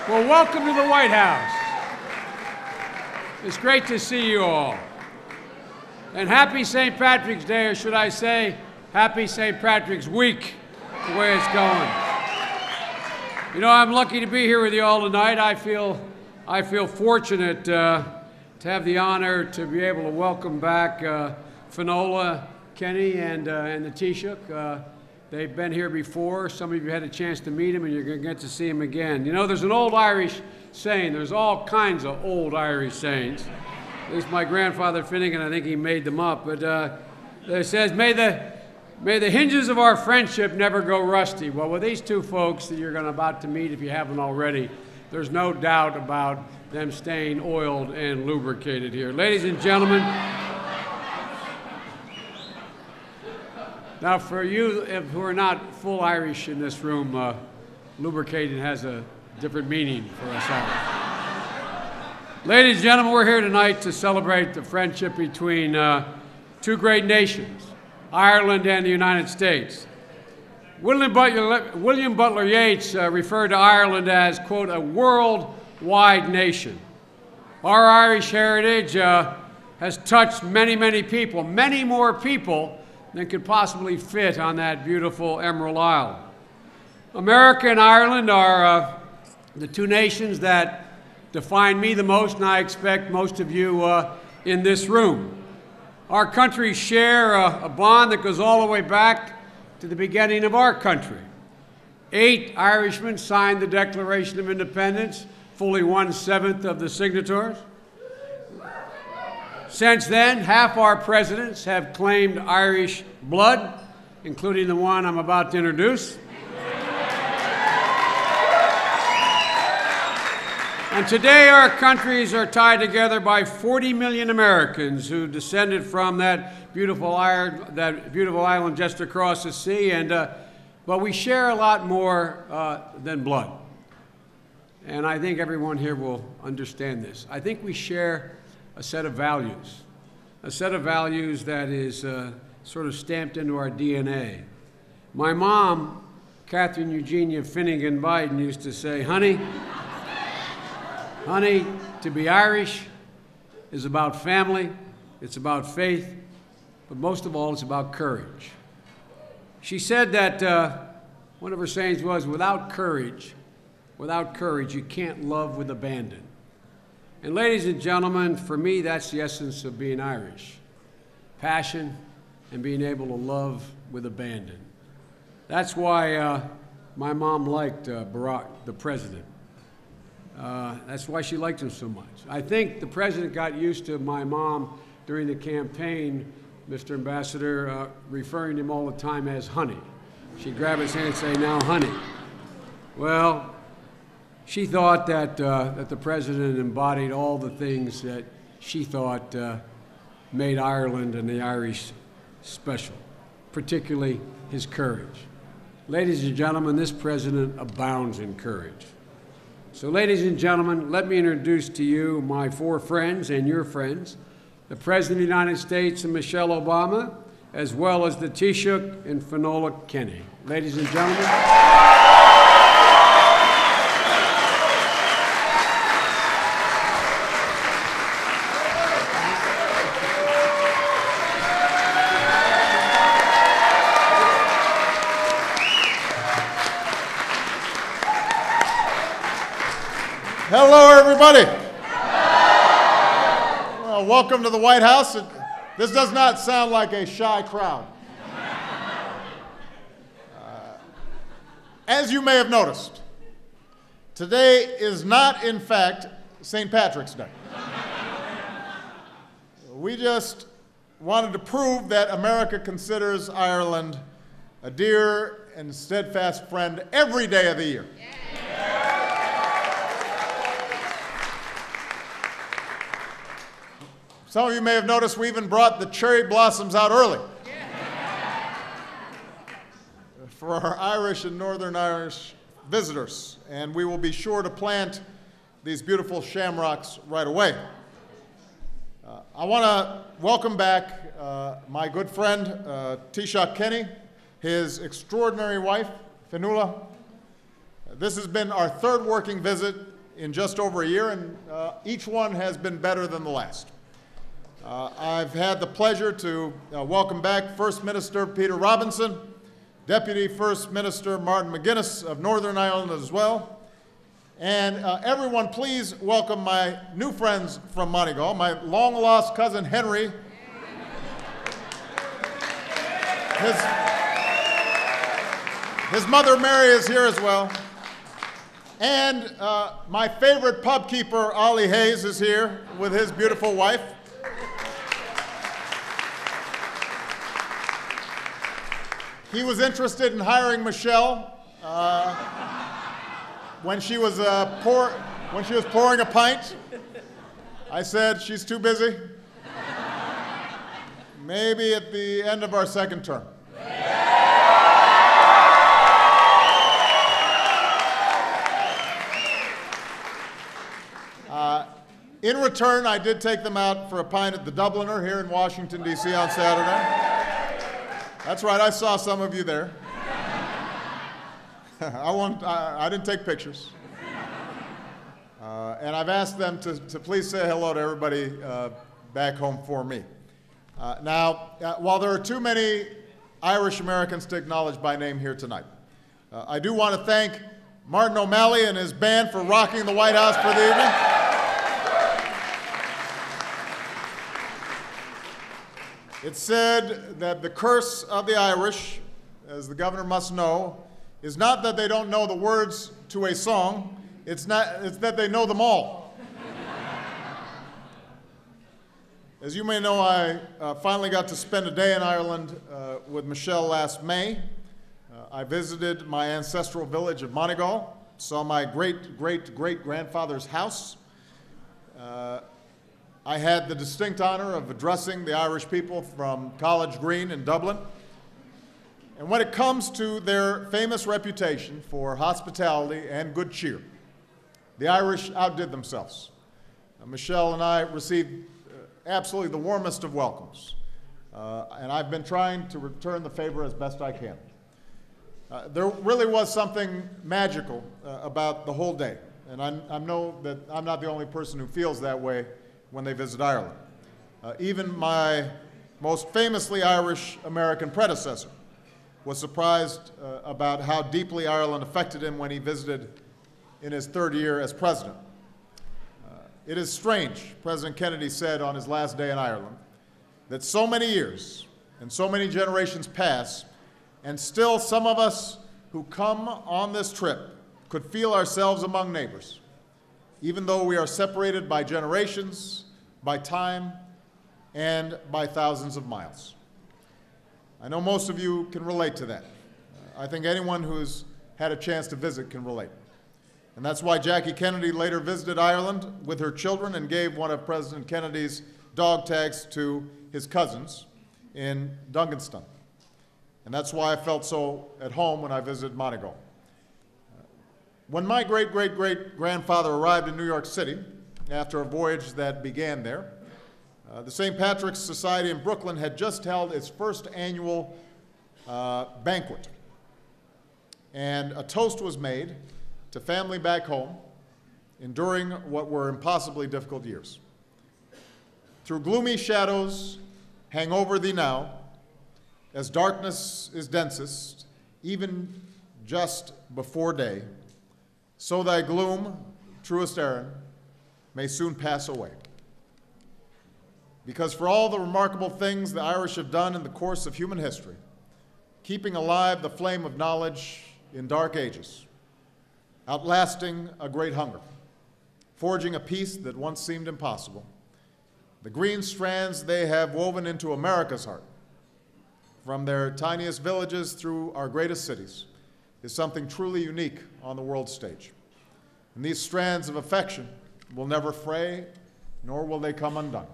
Well, welcome to the White House. It's great to see you all. And happy St. Patrick's Day, or should I say, happy St. Patrick's Week, the way it's going. You know, I'm lucky to be here with you all tonight. I feel fortunate to have the honor to be able to welcome back Finola Kenny and the Taoiseach. They've been here before. Some of you had a chance to meet him, and you're going to get to see him again. You know, there's an old Irish saying. There's all kinds of old Irish sayings. At least my grandfather Finnegan, I think he made them up. But it says, may the hinges of our friendship never go rusty. Well, with these two folks that you're about to meet, if you haven't already, there's no doubt about them staying oiled and lubricated here. Ladies and gentlemen, now for you who are not full Irish in this room, lubricated has a different meaning for us all. Ladies and gentlemen, we're here tonight to celebrate the friendship between two great nations, Ireland and the United States. William Butler Yeats referred to Ireland as, quote, a worldwide nation. Our Irish heritage has touched many, many people, many more people than could possibly fit on that beautiful Emerald Isle. America and Ireland are the two nations that define me the most, and I expect most of you in this room. Our countries share a bond that goes all the way back to the beginning of our country. 8 Irishmen signed the Declaration of Independence, fully 1/7 of the signatories. Since then, half our presidents have claimed Irish blood, including the one I'm about to introduce. And today our countries are tied together by 40 million Americans who descended from that beautiful island just across the sea. But we share a lot more than blood. And I think everyone here will understand this. I think we share a set of values that is sort of stamped into our DNA. My mom, Catherine Eugenia Finnegan Biden, used to say, honey, to be Irish is about family, it's about faith, but most of all, it's about courage. She said that one of her sayings was, without courage, you can't love with abandon. And ladies and gentlemen, for me, that's the essence of being Irish. Passion and being able to love with abandon. That's why my mom liked Barack, the president. That's why she liked him so much. I think the president got used to my mom during the campaign, Mr. Ambassador, referring to him all the time as honey. She'd grab his hand and say, now, honey. Well, she thought that the president embodied all the things that she thought made Ireland and the Irish special, particularly his courage. Ladies and gentlemen, this president abounds in courage. So, ladies and gentlemen, let me introduce to you my 4 friends and your friends, the President of the United States and Michelle Obama, as well as the Taoiseach and Finola Kenny. Ladies and gentlemen. Hello, everybody. Well, welcome to the White House. This does not sound like a shy crowd. As you may have noticed, today is not, in fact, St. Patrick's Day. We just wanted to prove that America considers Ireland a dear and steadfast friend every day of the year. Some of you may have noticed we even brought the cherry blossoms out early for our Irish and Northern Irish visitors, and we will be sure to plant these beautiful shamrocks right away. I want to welcome back my good friend, Taoiseach Kenny, his extraordinary wife, Finola. This has been our 3rd working visit in just over a year, and each one has been better than the last. I've had the pleasure to welcome back First Minister Peter Robinson, Deputy First Minister Martin McGuinness of Northern Ireland as well. And everyone, please welcome my new friends from Moneygall, my long-lost cousin Henry, his mother Mary is here as well, and my favorite pub keeper Ollie Hayes is here with his beautiful wife. He was interested in hiring Michelle when she was pouring a pint. I said, she's too busy. Maybe at the end of our second term. In return, I did take them out for a pint at the Dubliner here in Washington, D.C. on Saturday. That's right, I saw some of you there. I didn't take pictures. And I've asked them to please say hello to everybody back home for me. While there are too many Irish Americans to acknowledge by name here tonight, I do want to thank Martin O'Malley and his band for rocking the White House for the evening. It's said that the curse of the Irish, as the governor must know, is not that they don't know the words to a song, it's that they know them all. As you may know, I finally got to spend a day in Ireland with Michelle last May. I visited my ancestral village of Moneygall, saw my great-great-great-grandfather's house. I had the distinct honor of addressing the Irish people from College Green in Dublin. And when it comes to their famous reputation for hospitality and good cheer, the Irish outdid themselves. Michelle and I received absolutely the warmest of welcomes. And I've been trying to return the favor as best I can. There really was something magical about the whole day. And I know that I'm not the only person who feels that way when they visit Ireland. Even my most famously Irish American predecessor was surprised about how deeply Ireland affected him when he visited in his third year as president. It is strange, President Kennedy said on his last day in Ireland, that so many years and so many generations pass, and still some of us who come on this trip could feel ourselves among neighbors, even though we are separated by generations, by time, and by thousands of miles. I know most of you can relate to that. I think anyone who's had a chance to visit can relate. And that's why Jackie Kennedy later visited Ireland with her children and gave one of President Kennedy's dog tags to his cousins in Dunganston. And that's why I felt so at home when I visited Moneygall. When my great-great-great-grandfather arrived in New York City, after a voyage that began there, the St. Patrick's Society in Brooklyn had just held its first annual banquet. And a toast was made to family back home enduring what were impossibly difficult years. Through gloomy shadows hang over thee now, as darkness is densest, even just before day, so thy gloom, truest Aaron, may soon pass away. Because for all the remarkable things the Irish have done in the course of human history, keeping alive the flame of knowledge in dark ages, outlasting a great hunger, forging a peace that once seemed impossible, the green strands they have woven into America's heart, from their tiniest villages through our greatest cities, is something truly unique on the world stage. And these strands of affection will never fray, nor will they come undone.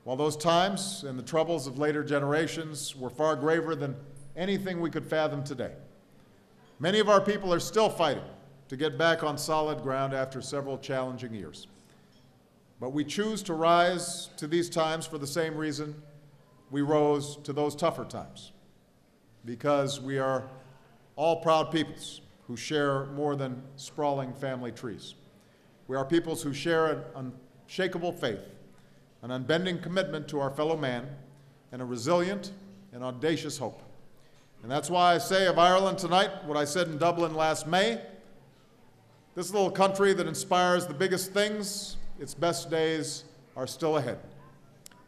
While those times and the troubles of later generations were far graver than anything we could fathom today, many of our people are still fighting to get back on solid ground after several challenging years. But we choose to rise to these times for the same reason we rose to those tougher times, because we are all proud peoples who share more than sprawling family trees. We are peoples who share an unshakable faith, an unbending commitment to our fellow man, and a resilient and audacious hope. And that's why I say of Ireland tonight what I said in Dublin last May: this little country that inspires the biggest things, its best days are still ahead.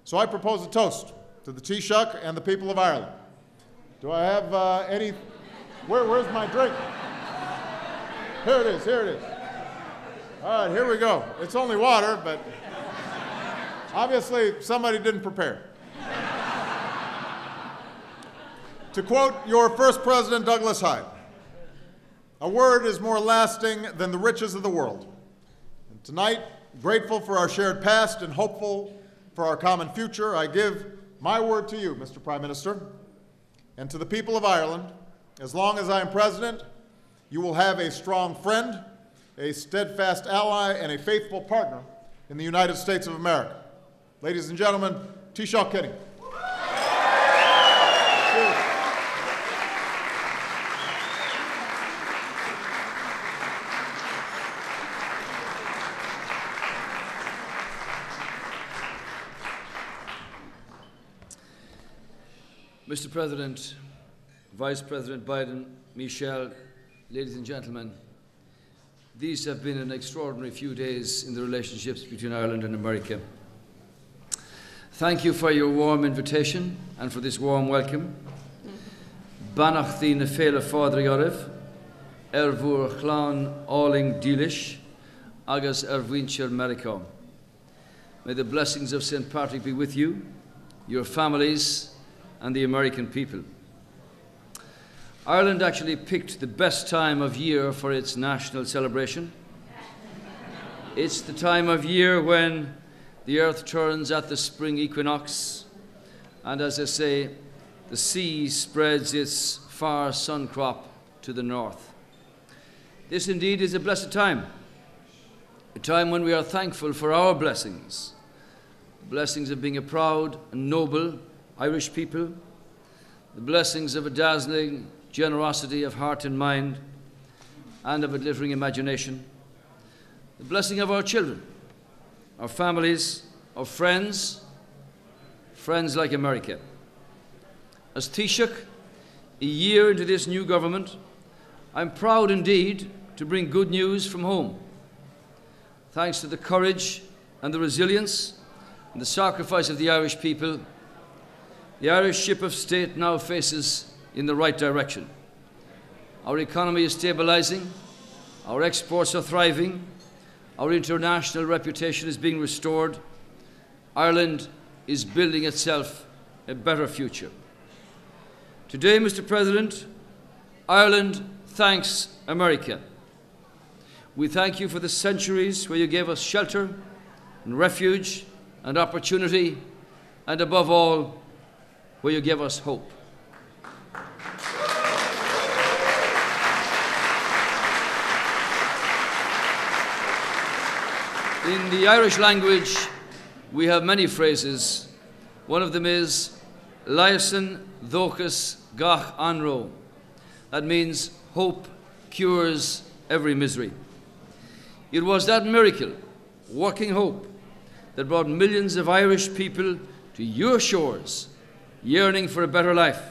So I propose a toast to the Taoiseach and the people of Ireland. Do I have any? Where's my drink? Here it is, here it is. All right, here we go. It's only water, but obviously somebody didn't prepare. To quote your first president, Douglas Hyde, "A word is more lasting than the riches of the world." And tonight, grateful for our shared past and hopeful for our common future, I give my word to you, Mr. Prime Minister, and to the people of Ireland. As long as I am president, you will have a strong friend, a steadfast ally, and a faithful partner in the United States of America. Ladies and gentlemen, Taoiseach Kenny. Mr. President, Vice President Biden, Michel, ladies and gentlemen, these have been an extraordinary few days in the relationships between Ireland and America. Thank you for your warm invitation and for this warm welcome. Banach the nefela fadri arif, ervur chlan alling dilish, agus ervincher America. May the blessings of St. Patrick be with you, your families, and the American people. Ireland actually picked the best time of year for its national celebration. It's the time of year when the earth turns at the spring equinox, and as I say, the sea spreads its far sun crop to the north. This indeed is a blessed time, a time when we are thankful for our blessings, the blessings of being a proud and noble Irish people, the blessings of a dazzling generosity of heart and mind, and of a glittering imagination, the blessing of our children, our families, our friends like America. As Taoiseach, a year into this new government, I'm proud indeed to bring good news from home. Thanks to the courage and the resilience and the sacrifice of the Irish people, the Irish ship of state now faces in the right direction. Our economy is stabilising, our exports are thriving, our international reputation is being restored. Ireland is building itself a better future. Today, Mr. President, Ireland thanks America. We thank you for the centuries where you gave us shelter and refuge and opportunity, and above all, where you give us hope. In the Irish language, we have many phrases. One of them is Laisan Dhochas Gach Anro. That means hope cures every misery. It was that miracle, working hope, that brought millions of Irish people to your shores, yearning for a better life.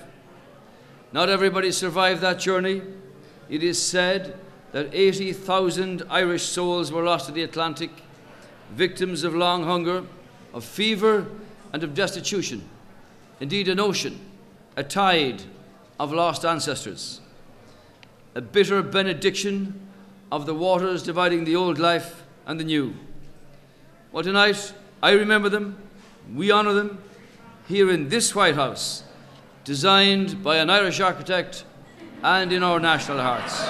Not everybody survived that journey. It is said that 80,000 Irish souls were lost to the Atlantic, victims of long hunger, of fever, and of destitution. Indeed, an ocean, a tide of lost ancestors. A bitter benediction of the waters dividing the old life and the new. Well, tonight, I remember them, we honour them, here in this White House, designed by an Irish architect and in our national hearts.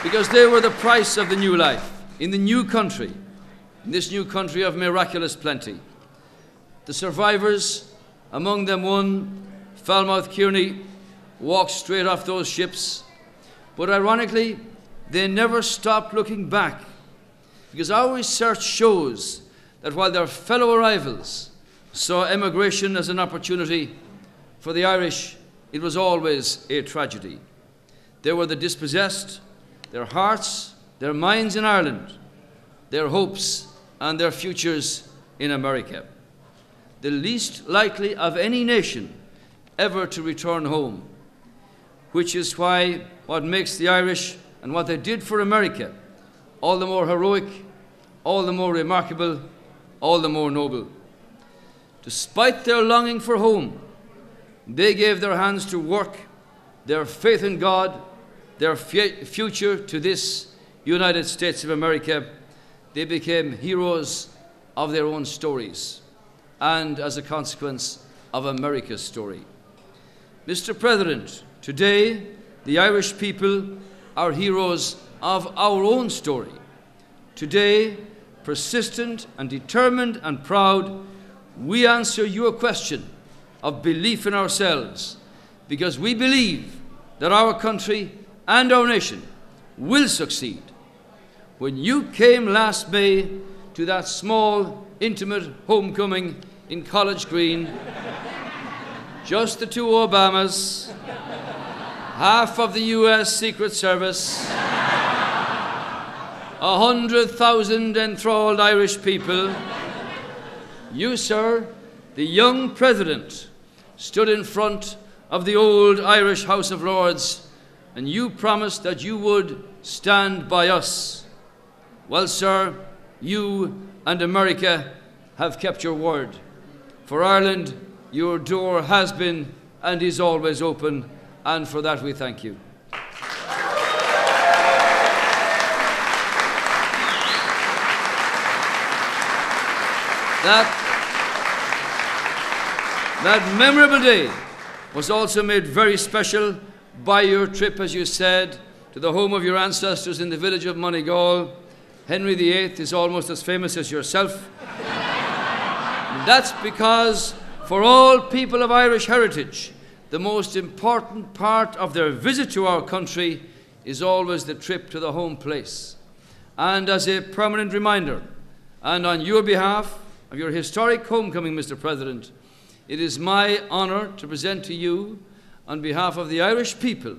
Because they were the price of the new life, in the new country, in this new country of miraculous plenty. The survivors, among them one, Falmouth Kearney, walked straight off those ships, but ironically, they never stopped looking back, because our research shows that while their fellow arrivals saw emigration as an opportunity, For the Irish, it was always a tragedy. They were the dispossessed, their hearts, their minds in Ireland, their hopes and their futures in America. The least likely of any nation ever to return home, which is why what makes the Irish and what they did for America all the more heroic, all the more remarkable, all the more noble. Despite their longing for home, they gave their hands to work, their faith in God, their future to this United States of America. They became heroes of their own stories and, as a consequence, of America's story. Mr. President, today the Irish people are heroes of our own story. Today, persistent and determined and proud, we answer your question of belief in ourselves, because we believe that our country and our nation will succeed. When you came last May to that small, intimate homecoming in College Green, just the two Obamas, half of the US Secret Service, 100,000 enthralled Irish people, you, sir, the young president, stood in front of the old Irish House of Lords, and you promised that you would stand by us. Well, sir, you and America have kept your word. For Ireland, your door has been and is always open, and for that we thank you. That memorable day was also made very special by your trip, as you said, to the home of your ancestors in the village of Moneygall. Henry VIII is almost as famous as yourself. That's because for all people of Irish heritage, the most important part of their visit to our country is always the trip to the home place. And as a permanent reminder, and on your behalf of your historic homecoming, Mr. President, it is my honour to present to you, on behalf of the Irish people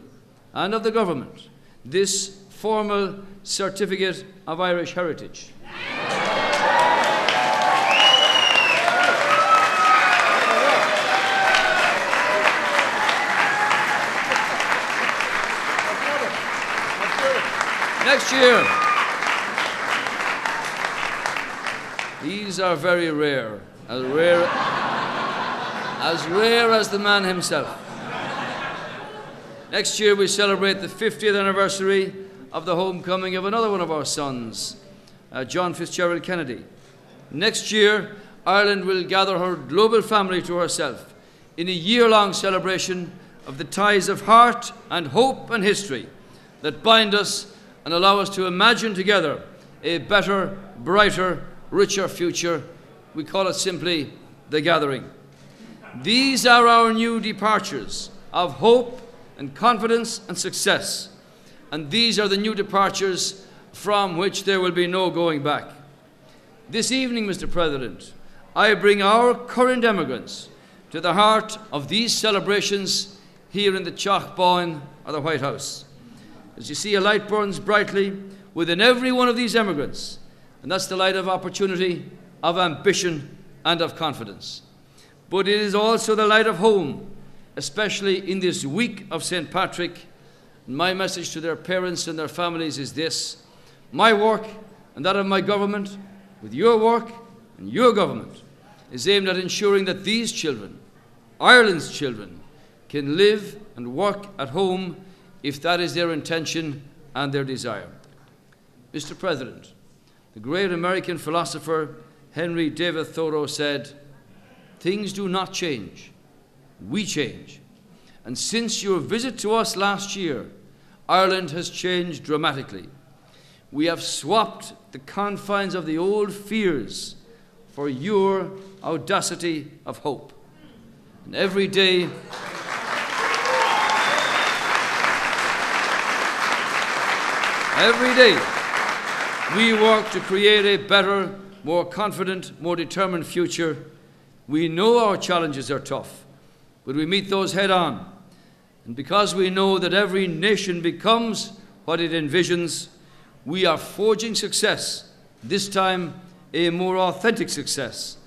and of the government, this formal certificate of Irish heritage. Next year, these are very rare, as rare as the man himself. Next year we celebrate the 50th anniversary of the homecoming of another one of our sons, John Fitzgerald Kennedy. Next year, Ireland will gather her global family to herself in a year-long celebration of the ties of heart and hope and history that bind us and allow us to imagine together a better, brighter, richer future. We call it simply the gathering. These are our new departures of hope and confidence and success. And these are the new departures from which there will be no going back. This evening, Mr. President, I bring our current emigrants to the heart of these celebrations here in the Teach Bán, or the White House. As you see, a light burns brightly within every one of these emigrants, and that's the light of opportunity, of ambition, and of confidence. But it is also the light of home, especially in this week of St. Patrick. And my message to their parents and their families is this: my work and that of my government, with your work and your government, is aimed at ensuring that these children, Ireland's children, can live and work at home if that is their intention and their desire. Mr. President, the great American philosopher Henry David Thoreau said, "Things do not change, we change." And since your visit to us last year, Ireland has changed dramatically. We have swapped the confines of the old fears for your audacity of hope. And every day, we work to create a better, more confident, more determined future. We know our challenges are tough, but we meet those head on. And because we know that every nation becomes what it envisions, we are forging success, this time a more authentic success.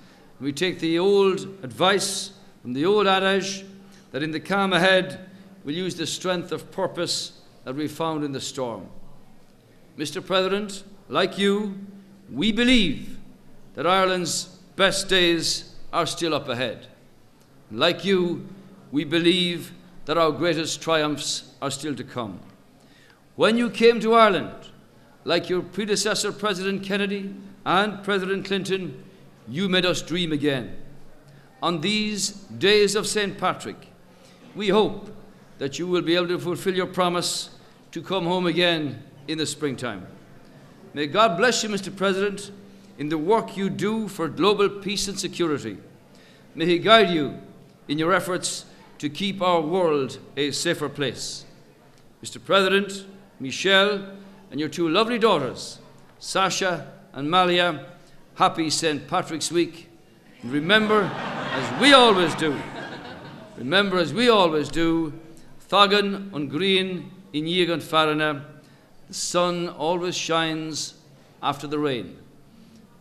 We take the old advice from the old adage that in the calm ahead, we'll use the strength of purpose that we found in the storm. Mr. President, like you, we believe that Ireland's best days are still up ahead. Like you, we believe that our greatest triumphs are still to come. When you came to Ireland, like your predecessor President Kennedy and President Clinton, you made us dream again. On these days of St. Patrick, we hope that you will be able to fulfill your promise to come home again in the springtime. May God bless you, Mr. President, in the work you do for global peace and security. May He guide you in your efforts to keep our world a safer place. Mr. President, Michelle, and your two lovely daughters, Sasha and Malia, happy St. Patrick's Week. And remember, as we always do, Thagan on green in Yegan Farana, the sun always shines after the rain.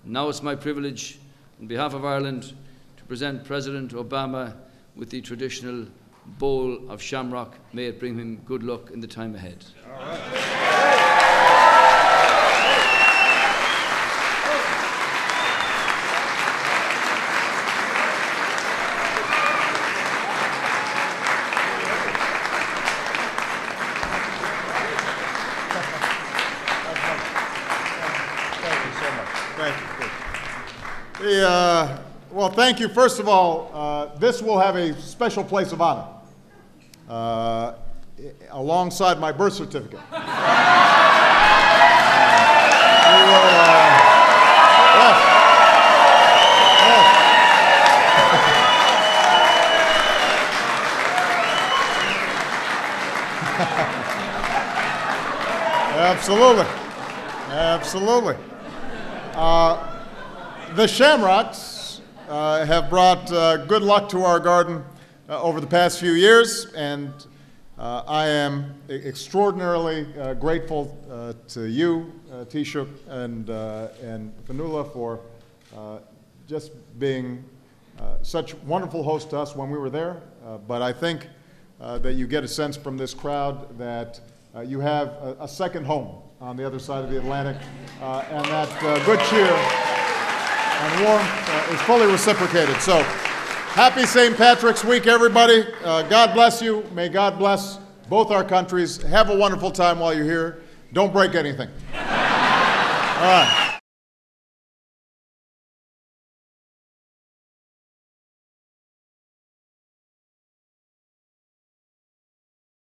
Now it's my privilege, on behalf of Ireland, to present President Obama with the traditional bowl of shamrock. May it bring him good luck in the time ahead. All right. Well, thank you. First of all, this will have a special place of honor alongside my birth certificate. Absolutely. Absolutely. The Shamrocks have brought good luck to our garden over the past few years, and I am extraordinarily grateful to you, Taoiseach, and Fionnuala for just being such wonderful hosts to us when we were there. But I think that you get a sense from this crowd that you have a second home on the other side of the Atlantic, and that good cheer and warmth is fully reciprocated. So, happy St. Patrick's Week, everybody. God bless you. May God bless both our countries. Have a wonderful time while you're here. Don't break anything. All right.